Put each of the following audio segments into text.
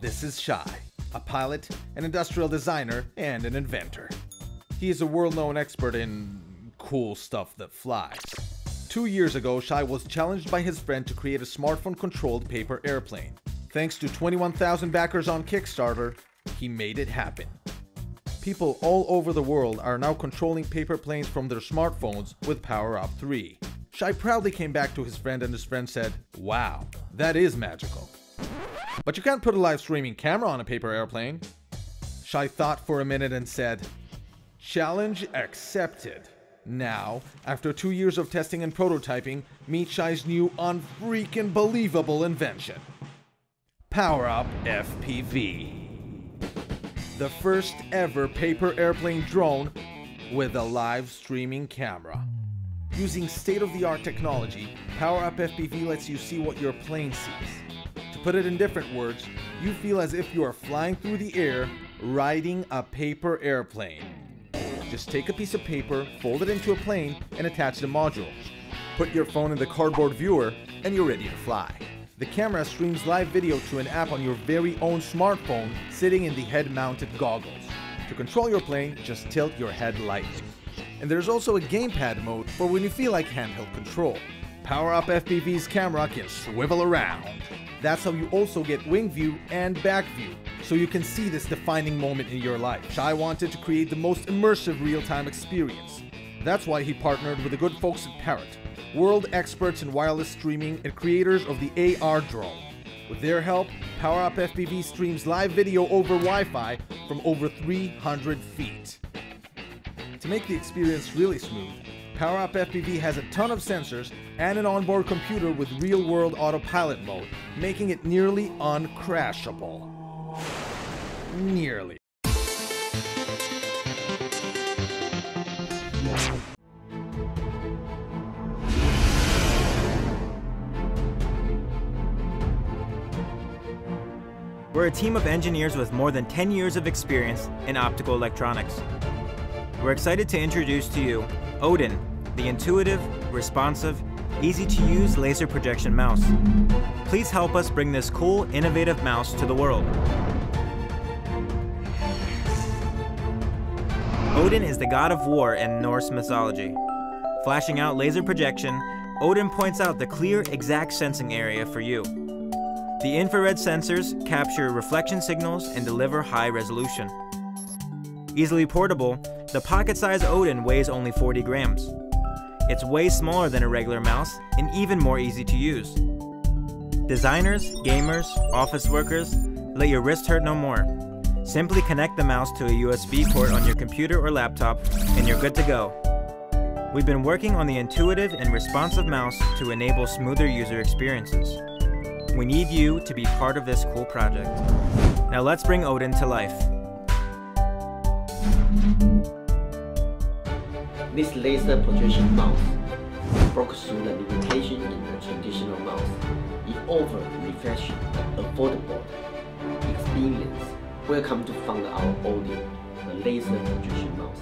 This is Shai, a pilot, an industrial designer, and an inventor. He is a world-known expert in cool stuff that flies. 2 years ago, Shai was challenged by his friend to create a smartphone-controlled paper airplane. Thanks to 21,000 backers on Kickstarter, he made it happen. People all over the world are now controlling paper planes from their smartphones with PowerUp 3. Shai proudly came back to his friend and his friend said, "Wow, that is magical. But you can't put a live streaming camera on a paper airplane." Shai thought for a minute and said, "Challenge accepted." Now, after 2 years of testing and prototyping, meet Shai's new unfreaking believable invention. PowerUp FPV. The first ever paper airplane drone with a live streaming camera. Using state-of-the-art technology, PowerUp FPV lets you see what your plane sees. To put it in different words, you feel as if you are flying through the air, riding a paper airplane. Just take a piece of paper, fold it into a plane, and attach the modules. Put your phone in the cardboard viewer, and you're ready to fly. The camera streams live video to an app on your very own smartphone sitting in the head-mounted goggles. To control your plane, just tilt your head lightly. And there's also a gamepad mode for when you feel like handheld control. PowerUp FPV's camera can swivel around. That's how you also get wing view and back view, so you can see this defining moment in your life. Shai wanted to create the most immersive real-time experience. That's why he partnered with the good folks at Parrot, world experts in wireless streaming and creators of the AR drone. With their help, PowerUp FPV streams live video over Wi-Fi from over 300 feet. To make the experience really smooth, PowerUp FPV has a ton of sensors and an onboard computer with real-world autopilot mode, making it nearly uncrashable. Nearly. We're a team of engineers with more than 10 years of experience in optical electronics. We're excited to introduce to you Odin, the intuitive, responsive, easy-to-use laser projection mouse. Please help us bring this cool, innovative mouse to the world. Odin is the god of war in Norse mythology. Flashing out laser projection, Odin points out the clear, exact sensing area for you. The infrared sensors capture reflection signals and deliver high resolution. Easily portable, the pocket-sized Odin weighs only 40 grams. It's way smaller than a regular mouse and even more easy to use. Designers, gamers, office workers, let your wrist hurt no more. Simply connect the mouse to a USB port on your computer or laptop and you're good to go. We've been working on the intuitive and responsive mouse to enable smoother user experiences. We need you to be part of this cool project. Now let's bring Odin to life. This laser projection mouse broke through the limitation in the traditional mouse. It offers refreshing and affordable experience. Welcome to find our Odin, the laser projection mouse.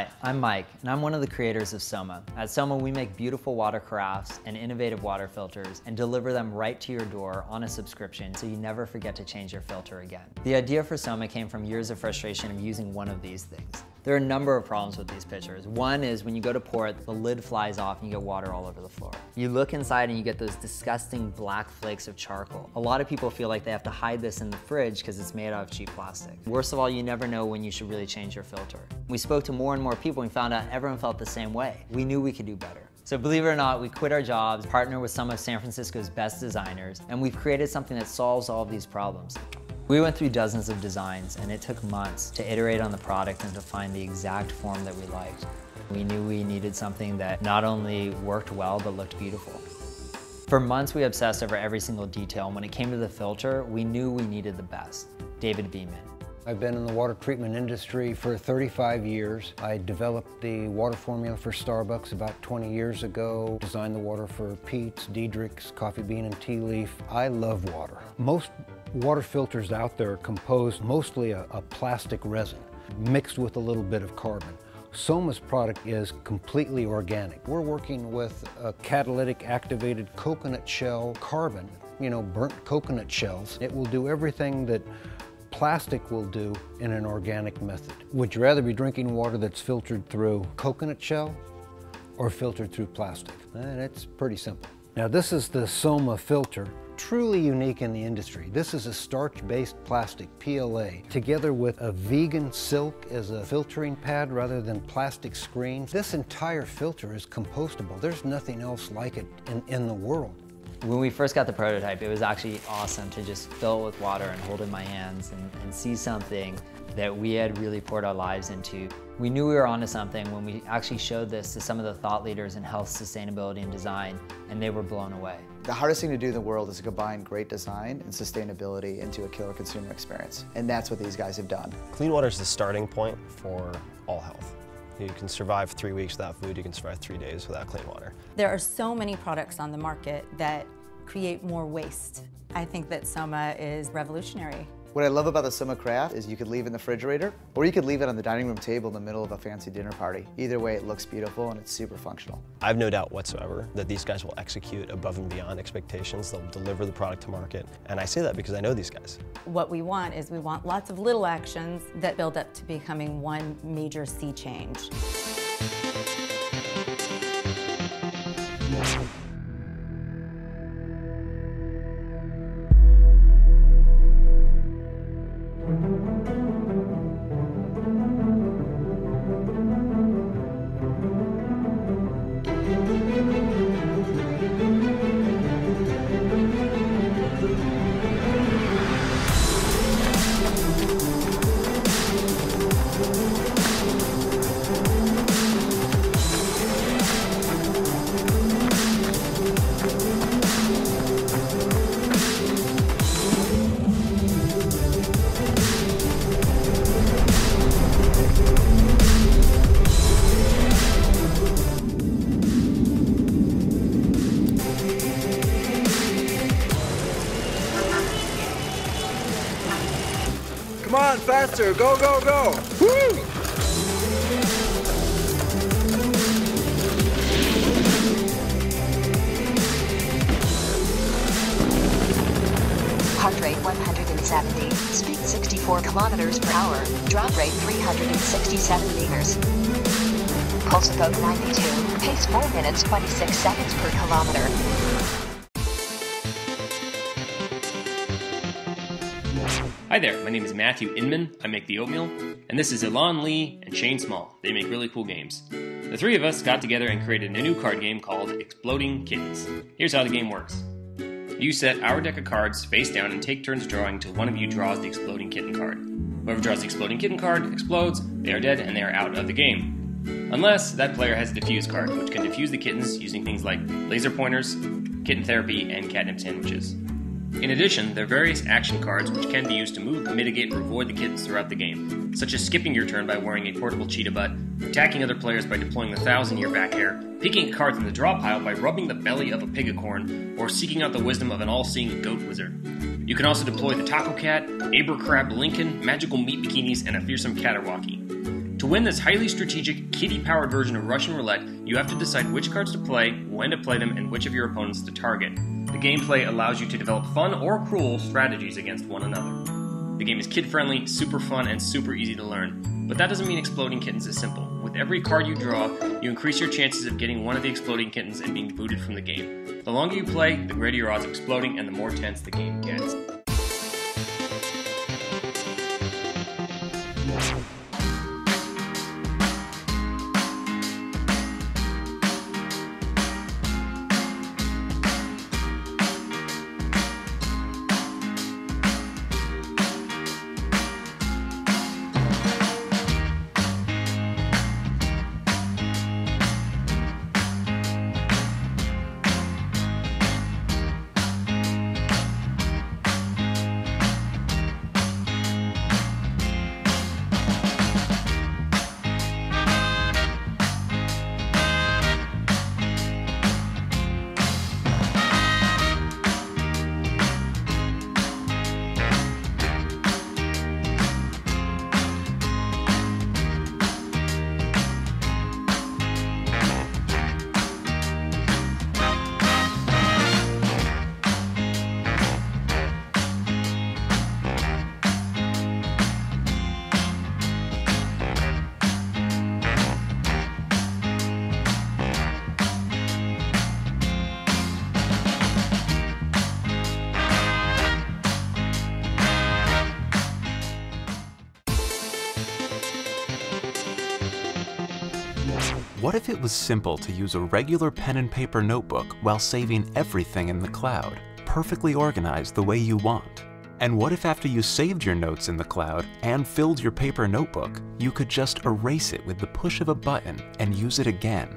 Hi, I'm Mike, and I'm one of the creators of Soma. At Soma, we make beautiful water carafes and innovative water filters and deliver them right to your door on a subscription so you never forget to change your filter again. The idea for Soma came from years of frustration of using one of these things. There are a number of problems with these pitchers. One is when you go to pour it, the lid flies off and you get water all over the floor. You look inside and you get those disgusting black flakes of charcoal. A lot of people feel like they have to hide this in the fridge because it's made out of cheap plastic. Worst of all, you never know when you should really change your filter. We spoke to more and more people and we found out everyone felt the same way. We knew we could do better. So believe it or not, we quit our jobs, partnered with some of San Francisco's best designers, and we've created something that solves all of these problems. We went through dozens of designs, and it took months to iterate on the product and to find the exact form that we liked. We knew we needed something that not only worked well, but looked beautiful. For months, we obsessed over every single detail, and when it came to the filter, we knew we needed the best. David Beeman. I've been in the water treatment industry for 35 years. I developed the water formula for Starbucks about 20 years ago, designed the water for Pete's, Diedrich's, Coffee Bean and Tea Leaf. I love water. Most water filters out there are composed mostly a plastic resin mixed with a little bit of carbon. Soma's product is completely organic. We're working with a catalytic activated coconut shell carbon, burnt coconut shells. It will do everything that plastic will do in an organic method. Would you rather be drinking water that's filtered through coconut shell or filtered through plastic? It's pretty simple. Now this is the Soma filter, truly unique in the industry. This is a starch-based plastic, PLA, together with a vegan silk as a filtering pad rather than plastic screens. This entire filter is compostable. There's nothing else like it in the world. When we first got the prototype, it was actually awesome to just fill it with water and hold it in my hands and see something that we had really poured our lives into. We knew we were onto something when we actually showed this to some of the thought leaders in health, sustainability, and design, and they were blown away. The hardest thing to do in the world is to combine great design and sustainability into a killer consumer experience, and that's what these guys have done. Clean water is the starting point for all health. You can survive 3 weeks without food, you can survive 3 days without clean water. There are so many products on the market that create more waste. I think that Soma is revolutionary. What I love about the Soma Craft is you could leave it in the refrigerator, or you could leave it on the dining room table in the middle of a fancy dinner party. Either way, it looks beautiful and it's super functional. I have no doubt whatsoever that these guys will execute above and beyond expectations. They'll deliver the product to market, and I say that because I know these guys. What we want is we want lots of little actions that build up to becoming one major sea change. Come on, faster, go, go, go! Woo! Heart rate 170, speed 64 kilometers per hour, drop rate 367 meters. Pulse about 92, pace 4 minutes 26 seconds per kilometer. Hi there, my name is Matthew Inman, I make the oatmeal, and this is Elon Lee and Shane Small. They make really cool games. The three of us got together and created a new card game called Exploding Kittens. Here's how the game works. You set our deck of cards face down and take turns drawing till one of you draws the Exploding Kitten card. Whoever draws the Exploding Kitten card explodes, they are dead, and they are out of the game. Unless that player has a defuse card, which can defuse the kittens using things like laser pointers, kitten therapy, and catnip sandwiches. In addition, there are various action cards which can be used to move, mitigate, or avoid the kittens throughout the game, such as skipping your turn by wearing a portable cheetah butt, attacking other players by deploying the 1,000-year back hair, picking a card from the draw pile by rubbing the belly of a pigacorn, or seeking out the wisdom of an all-seeing goat wizard. You can also deploy the Taco Cat, Aber Crab Lincoln, magical meat bikinis, and a fearsome Caterwalkie. To win this highly strategic, kitty-powered version of Russian roulette, you have to decide which cards to play, when to play them, and which of your opponents to target. The gameplay allows you to develop fun or cruel strategies against one another. The game is kid-friendly, super fun, and super easy to learn. But that doesn't mean Exploding Kittens is simple. With every card you draw, you increase your chances of getting one of the Exploding Kittens and being booted from the game. The longer you play, the greater your odds of exploding and the more tense the game gets. What if it was simple to use a regular pen and paper notebook while saving everything in the cloud, perfectly organized the way you want? And what if after you saved your notes in the cloud and filled your paper notebook, you could just erase it with the push of a button and use it again?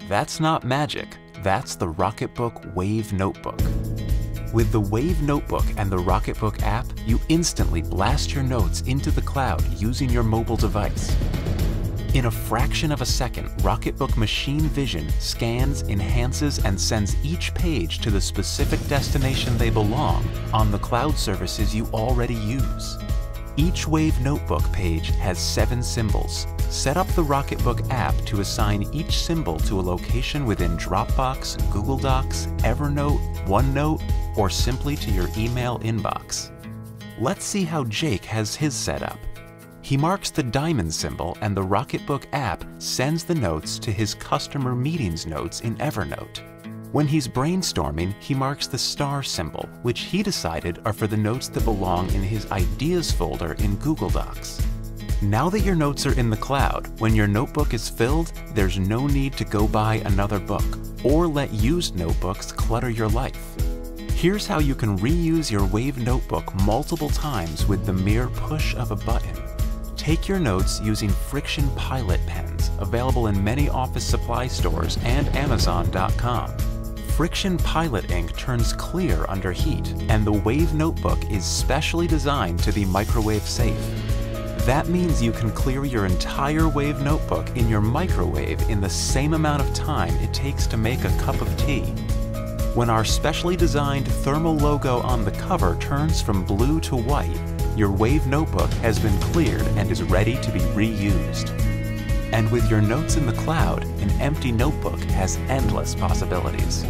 That's not magic, that's the Rocketbook Wave Notebook. With the Wave Notebook and the Rocketbook app, you instantly blast your notes into the cloud using your mobile device. In a fraction of a second, Rocketbook Machine Vision scans, enhances, and sends each page to the specific destination they belong on the cloud services you already use. Each Wave Notebook page has 7 symbols. Set up the Rocketbook app to assign each symbol to a location within Dropbox, Google Docs, Evernote, OneNote, or simply to your email inbox. Let's see how Jake has his set up. He marks the diamond symbol and the Rocketbook app sends the notes to his customer meetings notes in Evernote. When he's brainstorming, he marks the star symbol, which he decided are for the notes that belong in his ideas folder in Google Docs. Now that your notes are in the cloud, when your notebook is filled, there's no need to go buy another book or let used notebooks clutter your life. Here's how you can reuse your Wave Notebook multiple times with the mere push of a button. Take your notes using Friction Pilot pens, available in many office supply stores and Amazon.com. Friction Pilot ink turns clear under heat, and the Wave Notebook is specially designed to be microwave safe. That means you can clear your entire Wave Notebook in your microwave in the same amount of time it takes to make a cup of tea. When our specially designed thermal logo on the cover turns from blue to white, your Wave Notebook has been cleared and is ready to be reused. And with your notes in the cloud, an empty notebook has endless possibilities.